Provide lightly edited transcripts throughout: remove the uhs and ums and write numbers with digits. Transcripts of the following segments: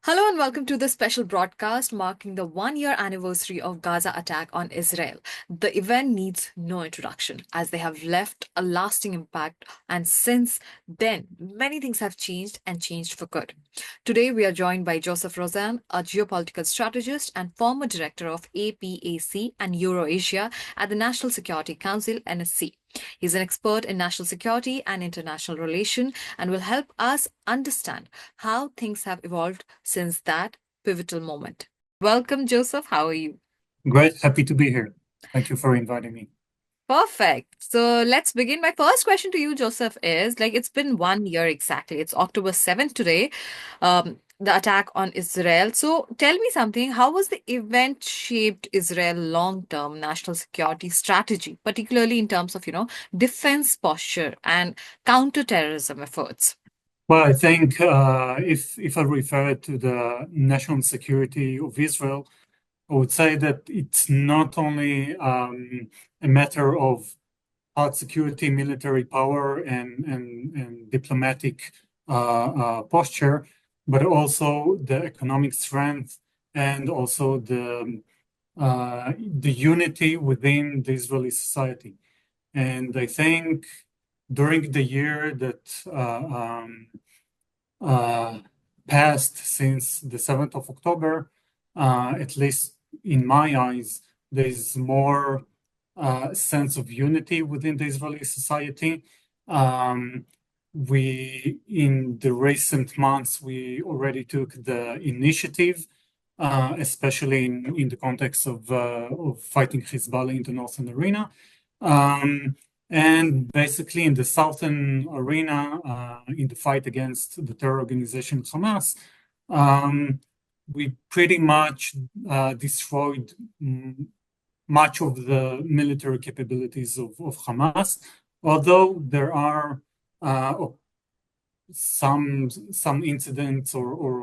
Hello and welcome to this special broadcast marking the 1 year anniversary of Gaza attack on Israel. The event needs no introduction as they have left a lasting impact, and since then many things have changed and changed for good. Today we are joined by Joseph Rozen, a geopolitical strategist and former director of APAC and Eurasia at the National Security Council NSC. He's an expert in national security and international relations and will help us understand how things have evolved since that pivotal moment. Welcome, Joseph. How are you? Great, happy to be here. Thank you for inviting me. Perfect. So let's begin. My first question to you, Joseph, is it's been 1 year exactly. It's October 7th today, the attack on Israel. So tell me something. How was the event shaped Israel long-term national security strategy, particularly in terms of, defense posture and counterterrorism efforts? Well, I think if I refer to the national security of Israel, I would say that it's not only a matter of hard security, military power, and diplomatic posture, but also the economic strength and also the unity within the Israeli society. And I think during the year that uh, passed since the 7th of October, at least in my eyes, there is more sense of unity within the Israeli society. In the recent months, we already took the initiative, especially in the context of fighting Hezbollah in the northern arena. And basically, in the southern arena, in the fight against the terror organization Hamas, we pretty much destroyed much of the military capabilities of Hamas, although there are some incidents or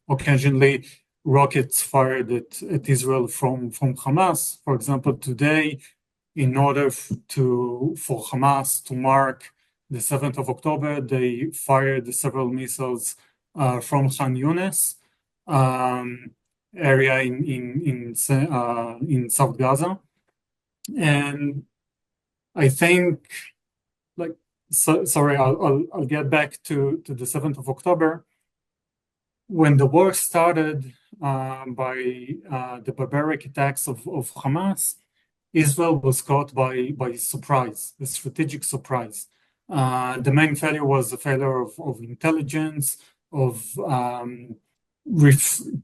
occasionally rockets fired at Israel from Hamas. For example, today, in order for Hamas to mark the 7th of October, they fired several missiles from Khan Yunis area in South Gaza, and I think sorry, I'll get back to the 7th of October. When the war started by the barbaric attacks of Hamas, Israel was caught by surprise, a strategic surprise. The main failure was the failure of intelligence, of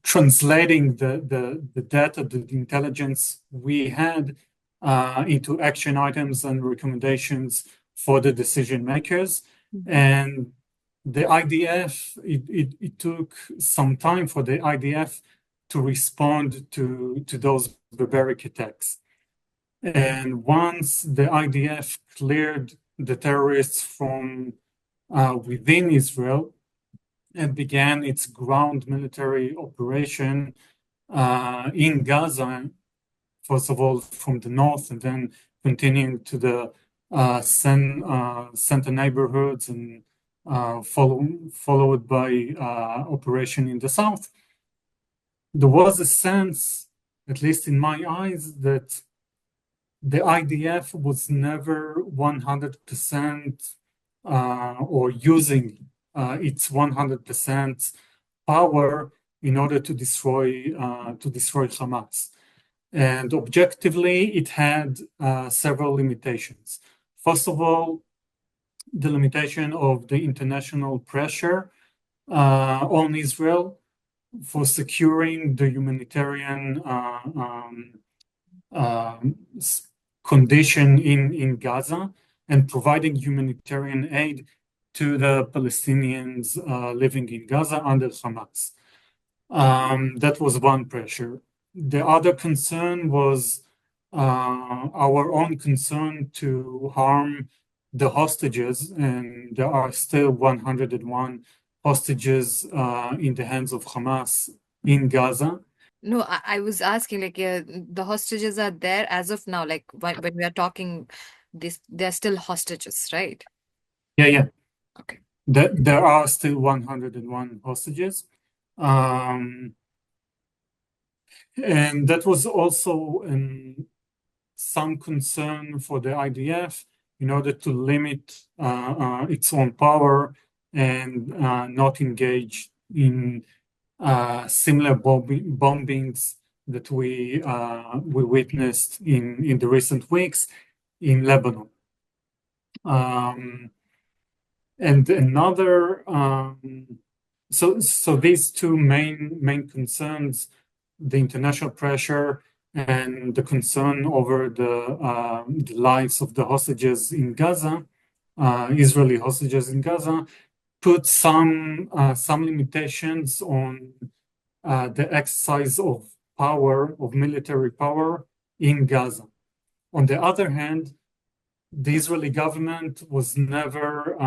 translating the data, the intelligence we had into action items and recommendations for the decision makers. And the IDF, it took some time for the IDF to respond to those barbaric attacks. And once the IDF cleared the terrorists from within Israel and began its ground military operation in Gaza, first of all from the north, and then continuing to the center neighborhoods, and followed by operation in the south, there was a sense, at least in my eyes, that the IDF was never 100% or using its 100% power in order to destroy Hamas. And objectively, it had several limitations. First of all, the limitation of the international pressure on Israel for securing the humanitarian condition in Gaza and providing humanitarian aid to the Palestinians living in Gaza under Hamas. That was one pressure. The other concern was our own concern to harm the hostages, and there are still 101 hostages in the hands of Hamas in Gaza. No, I was asking, the hostages are there as of now. Like when we are talking, they're still hostages, right? Yeah, yeah. Okay. There are still 101 hostages. And that was also some concern for the IDF in order to limit its own power and not engage in similar bombings that we witnessed in the recent weeks in Lebanon. And another, so these two main concerns, the international pressure and the concern over the lives of the hostages in Gaza, Israeli hostages in Gaza, put some limitations on the exercise of power, of military power in Gaza. On the other hand, the Israeli government was never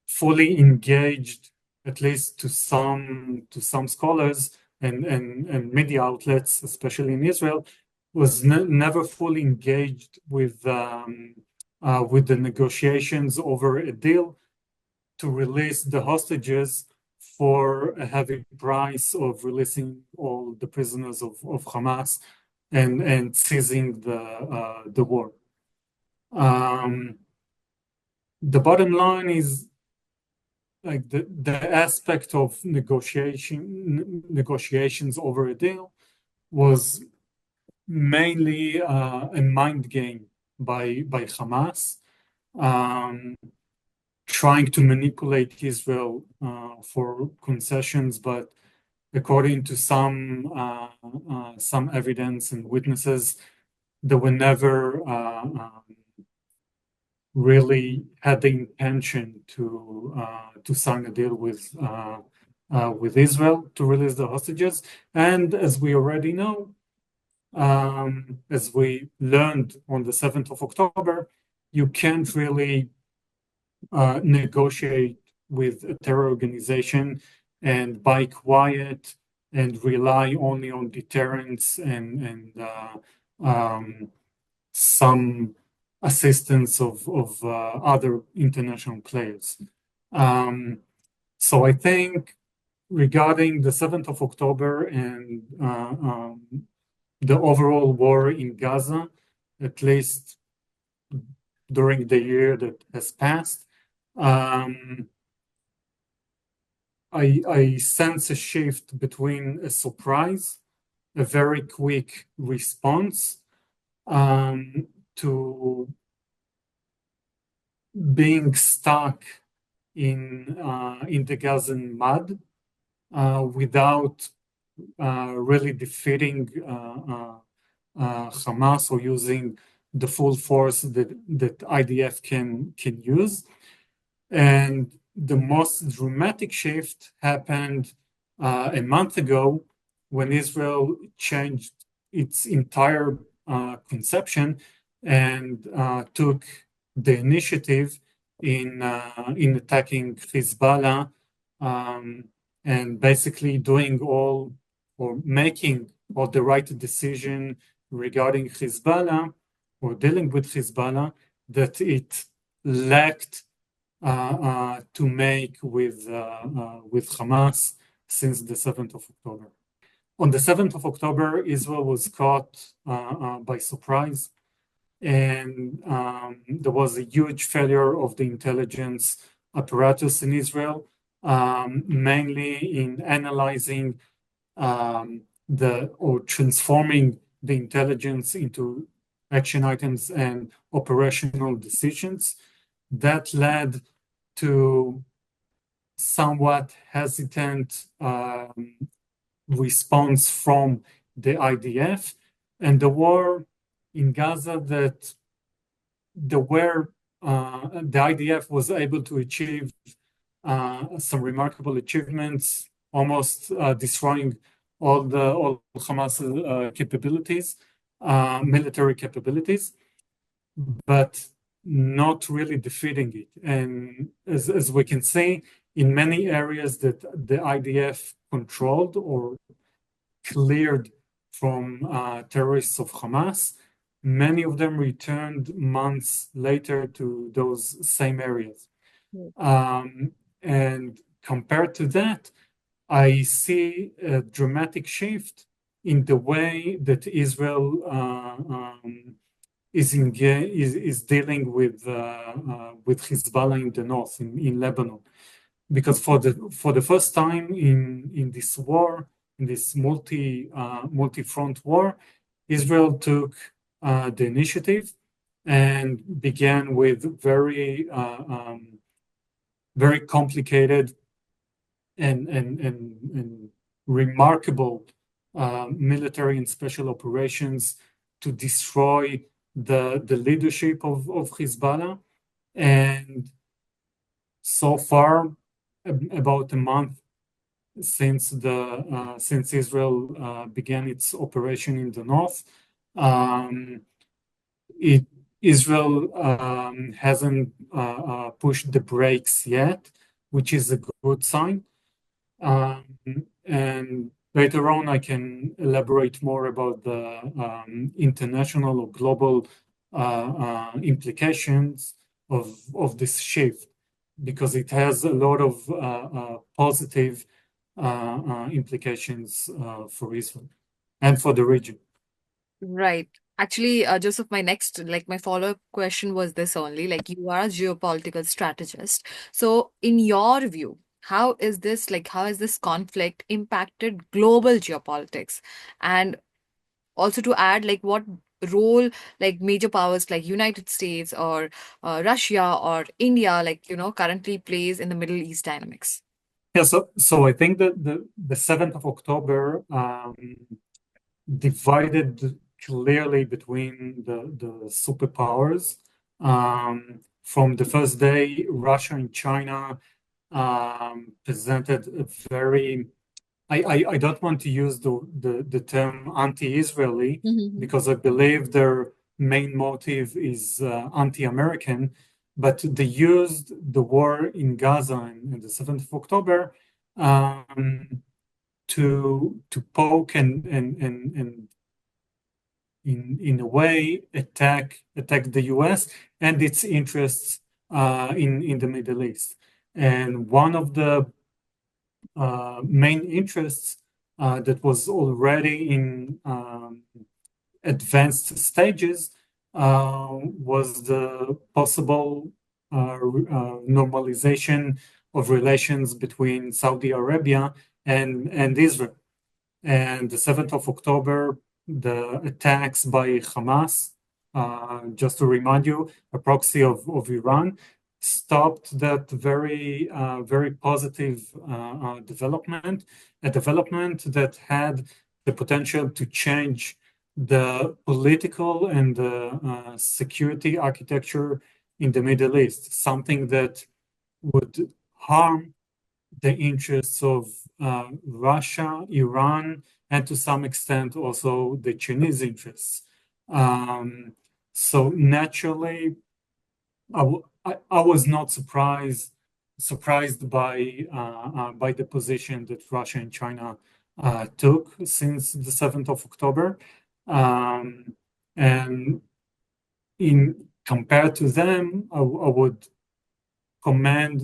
fully engaged, at least to some scholars and media outlets, especially in Israel, was never fully engaged with the negotiations over a deal to release the hostages for a heavy price of releasing all the prisoners of Hamas and seizing the war. The bottom line is like the aspect of negotiations over a deal was mainly a mind game by Hamas, trying to manipulate Israel for concessions, but according to some evidence and witnesses, they were never really had the intention to sign a deal with Israel to release the hostages. And as we already know, as we learned on the 7th of October, you can't really negotiate with a terror organization and buy quiet and rely only on deterrence and some assistance of other international players. So I think regarding the 7th of October and the overall war in Gaza, at least during the year that has passed, I sense a shift between a surprise, a very quick response, to being stuck in the Gazan mud without really defeating Hamas or using the full force that IDF can use. And the most dramatic shift happened a month ago when Israel changed its entire conception and took the initiative in attacking Hezbollah and basically doing all or making all the right decision regarding Hezbollah or dealing with Hezbollah that it lacked to make with Hamas since the 7th of October. On the 7th of October, Israel was caught by surprise, and there was a huge failure of the intelligence apparatus in Israel, mainly in analyzing or transforming the intelligence into action items and operational decisions. That led to somewhat hesitant response from the IDF and the war in Gaza that the IDF was able to achieve some remarkable achievements, almost destroying all Hamas capabilities, military capabilities, but not really defeating it. And as we can see, in many areas that the IDF controlled or cleared from terrorists of Hamas, many of them returned months later to those same areas. And compared to that, I see a dramatic shift in the way that Israel is dealing with Hezbollah in the north, in Lebanon, because for the first time in this war, in this multi-front war, Israel took the initiative and began with very complicated and remarkable military and special operations to destroy the leadership of Hezbollah. And so far, about a month since Israel began its operation in the north, um, it Israel hasn't pushed the brakes yet, which is a good sign. And later on, I can elaborate more about the international or global implications of this shift, because it has a lot of positive implications for Israel and for the region. Right. Actually, Joseph, my follow-up question was this only. Like, you are a geopolitical strategist. So, in your view, how has this conflict impacted global geopolitics? And also to add, like, what role, like, major powers like United States or Russia or India, like, currently plays in the Middle East dynamics? Yeah, so I think that the 7th of October divided clearly between the superpowers. From the first day, Russia and China presented a very, I don't want to use the term anti-Israeli, Mhm. because I believe their main motive is anti-American, but they used the war in Gaza in the 7th of October to poke and in a way attack the US and its interests in the Middle East. And one of the main interests that was already in advanced stages was the possible normalization of relations between Saudi Arabia and Israel. And the 7th of October, the attacks by Hamas, just to remind you, a proxy of Iran, stopped that very positive development, a development that had the potential to change the political and the security architecture in the Middle East, something that would harm the interests of Russia, Iran, and to some extent also the Chinese interests. So naturally, I was not surprised by the position that Russia and China took since the 7th of October. And in compared to them, I would commend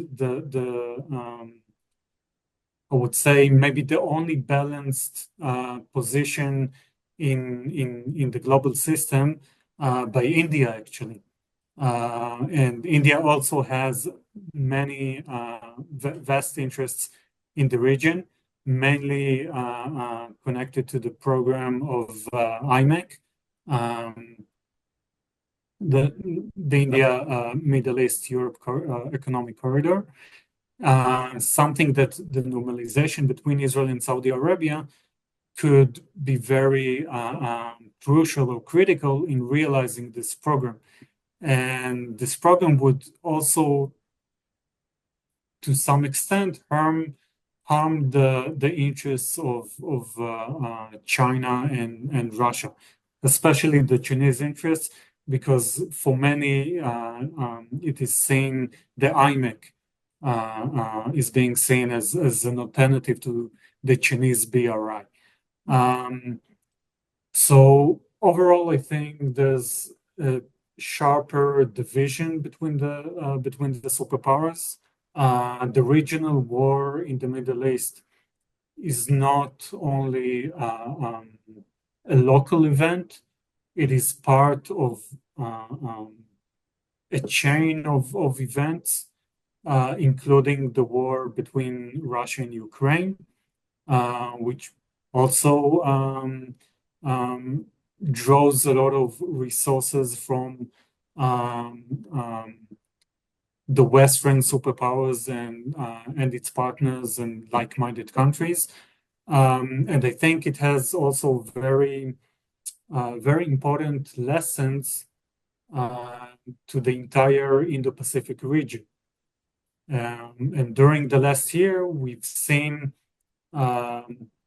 I would say maybe the only balanced position in the global system by India, actually. And India also has many vast interests in the region, mainly connected to the program of IMEC, um, the India Middle East Europe Economic Corridor. Something that the normalization between Israel and Saudi Arabia could be very crucial or critical in realizing this program. And this program would also, to some extent, harm the interests of China and Russia, especially the Chinese interests, because for many it is seen the IMEC is being seen as an alternative to the Chinese BRI. So overall, I think there's a sharper division between the superpowers the regional war in the Middle East is not only a local event, it is part of a chain of events, including the war between Russia and Ukraine, which also draws a lot of resources from um, um, the Western superpowers and its partners and like-minded countries. And I think it has also very important lessons to the entire Indo-Pacific region. And during the last year, we've seen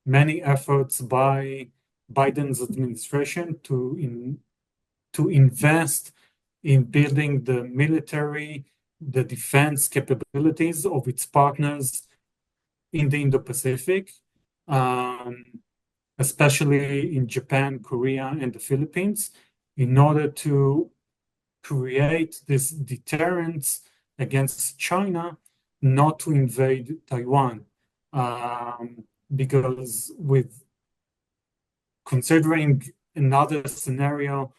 many efforts by Biden's administration to invest in building the military, the defense capabilities of its partners in the Indo-Pacific, especially in Japan, Korea, and the Philippines, in order to create this deterrence against China not to invade Taiwan. Because with considering another scenario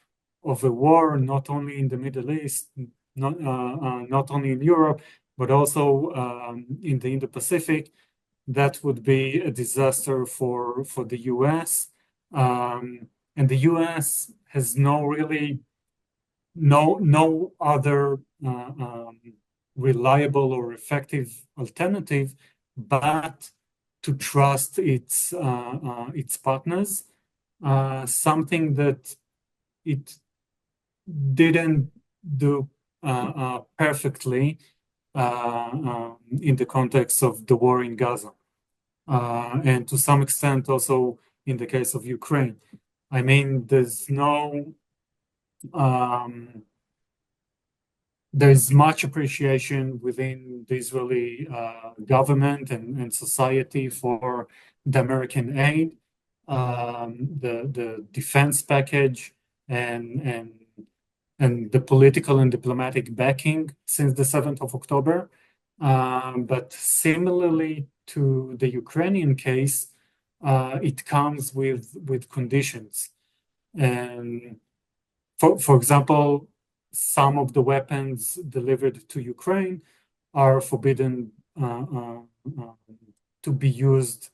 of a war, not only in the Middle East, not only in Europe, but also in the Indo-Pacific, that would be a disaster for the US. And the US has no other reliable or effective alternative but to trust its partners, something that it didn't do perfectly in the context of the war in Gaza, and to some extent also in the case of Ukraine. I mean, there's much appreciation within the Israeli government and society for the American aid, the defense package, and the political and diplomatic backing since the 7th of October. But similarly to the Ukrainian case, it comes with conditions. And for example, some of the weapons delivered to Ukraine are forbidden to be used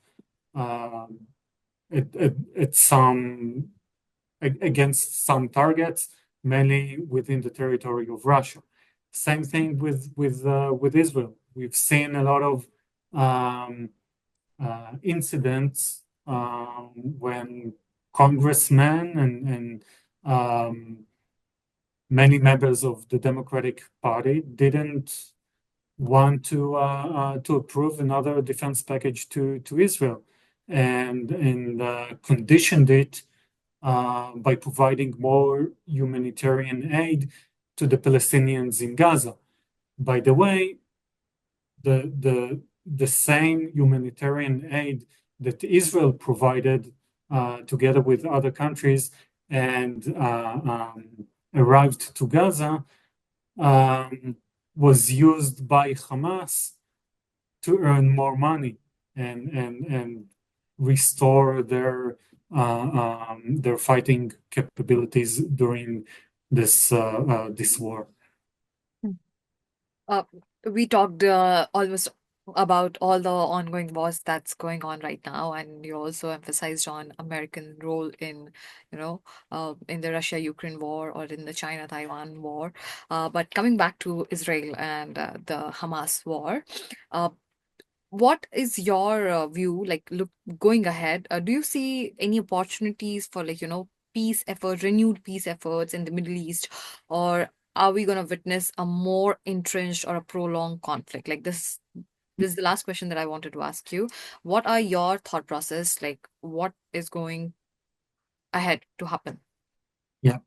against some targets, mainly within the territory of Russia. Same thing with Israel. We've seen a lot of incidents when congressmen and many members of the Democratic Party didn't want to approve another defense package to Israel, and conditioned it by providing more humanitarian aid to the Palestinians in Gaza. By the way, the same humanitarian aid that Israel provided together with other countries and arrived to Gaza was used by Hamas to earn more money and restore their fighting capabilities during this war. Uh, we talked almost about all the ongoing wars that's going on right now, and you also emphasized on American role in, in the Russia-Ukraine war or in the China-Taiwan war. But coming back to Israel and the Hamas war, uh, what is your view, like, look, going ahead? Do you see any opportunities for, like, peace efforts, renewed peace efforts in the Middle East, or are we going to witness a more entrenched or a prolonged conflict? Like this is the last question that I wanted to ask you. What are your thought process? Like, what is going ahead to happen? Yeah.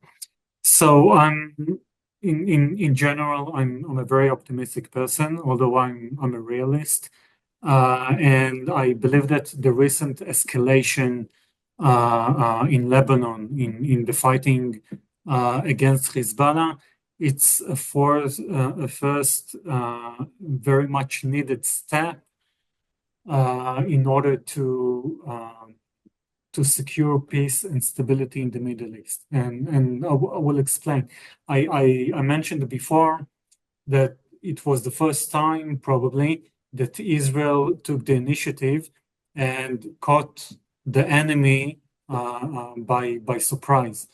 So in general, I'm a very optimistic person, although I'm a realist. And I believe that the recent escalation in Lebanon, in the fighting against Hezbollah, it's a first very much needed step in order to secure peace and stability in the Middle East. And I will explain. I mentioned before that it was the first time probably that Israel took the initiative and caught the enemy by surprise.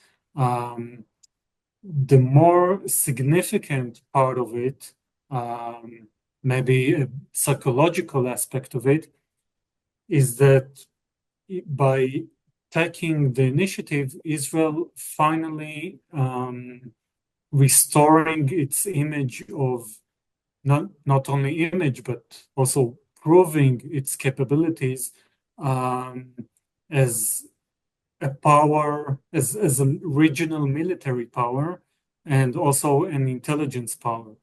The more significant part of it, maybe a psychological aspect of it, is that by taking the initiative, Israel finally restoring its image of not only image, but also proving its capabilities as a power, as a regional military power, and also an intelligence power.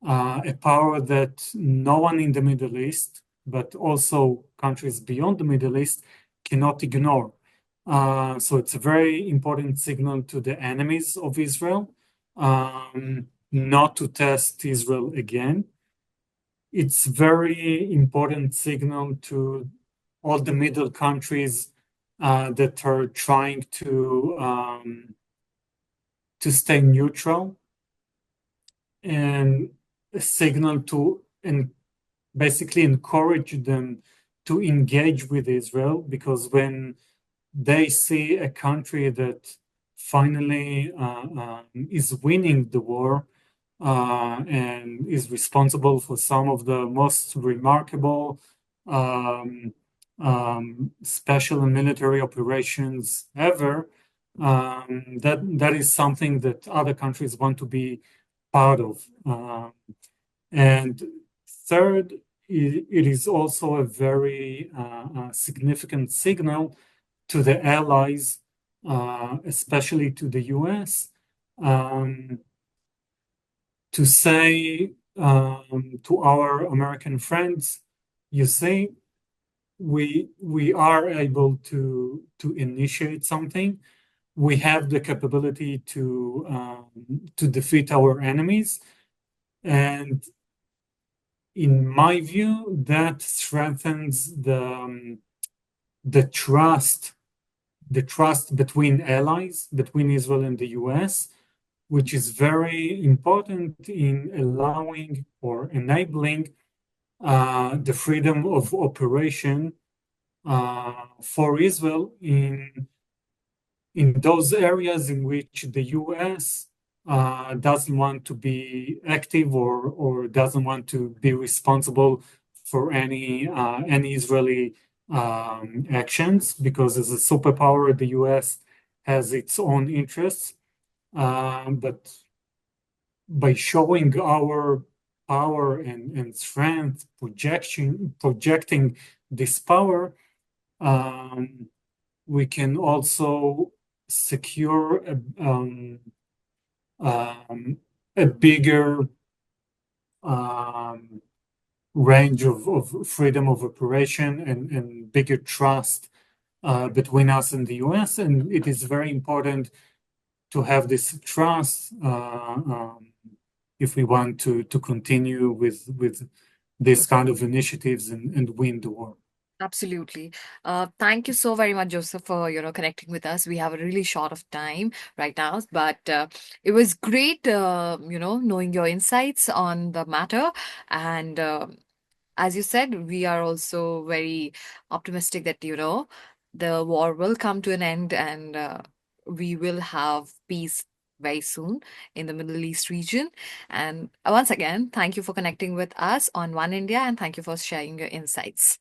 A power that no one in the Middle East, but also countries beyond the Middle East, cannot ignore. So it's a very important signal to the enemies of Israel not to test Israel again. It's very important signal to all the middle countries that are trying to stay neutral, and a signal to basically encourage them to engage with Israel, because when they see a country that finally is winning the war and is responsible for some of the most remarkable special and military operations ever, that is something that other countries want to be part of. And third, it is also a very significant signal to the allies, especially to the US, to say to our American friends, you see, we are able to initiate something. We have the capability to defeat our enemies, and in my view, that strengthens the trust between allies, between Israel and the US, which is very important in allowing or enabling the freedom of operation for Israel in those areas in which the US doesn't want to be active or doesn't want to be responsible for any Israeli actions, because as a superpower, the US has its own interests. But by showing our power and strength, projecting this power, we can also secure a bigger range of freedom of operation and bigger trust between us and the US. And it is very important to have this trust if we want to continue with this kind of initiatives and win the war. Absolutely. Thank you so very much, Joseph, for connecting with us. We have a really short of time right now, but it was great, knowing your insights on the matter. And as you said, we are also very optimistic that the war will come to an end, and we will have peace very soon in the Middle East region. And once again, thank you for connecting with us on One India, and thank you for sharing your insights.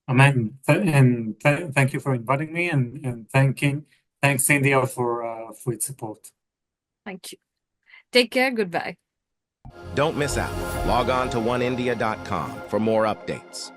Amen. Thank you for inviting me, and thanks India for its support. Thank you. Take care. Goodbye. Don't miss out. Log on to oneindia.com for more updates.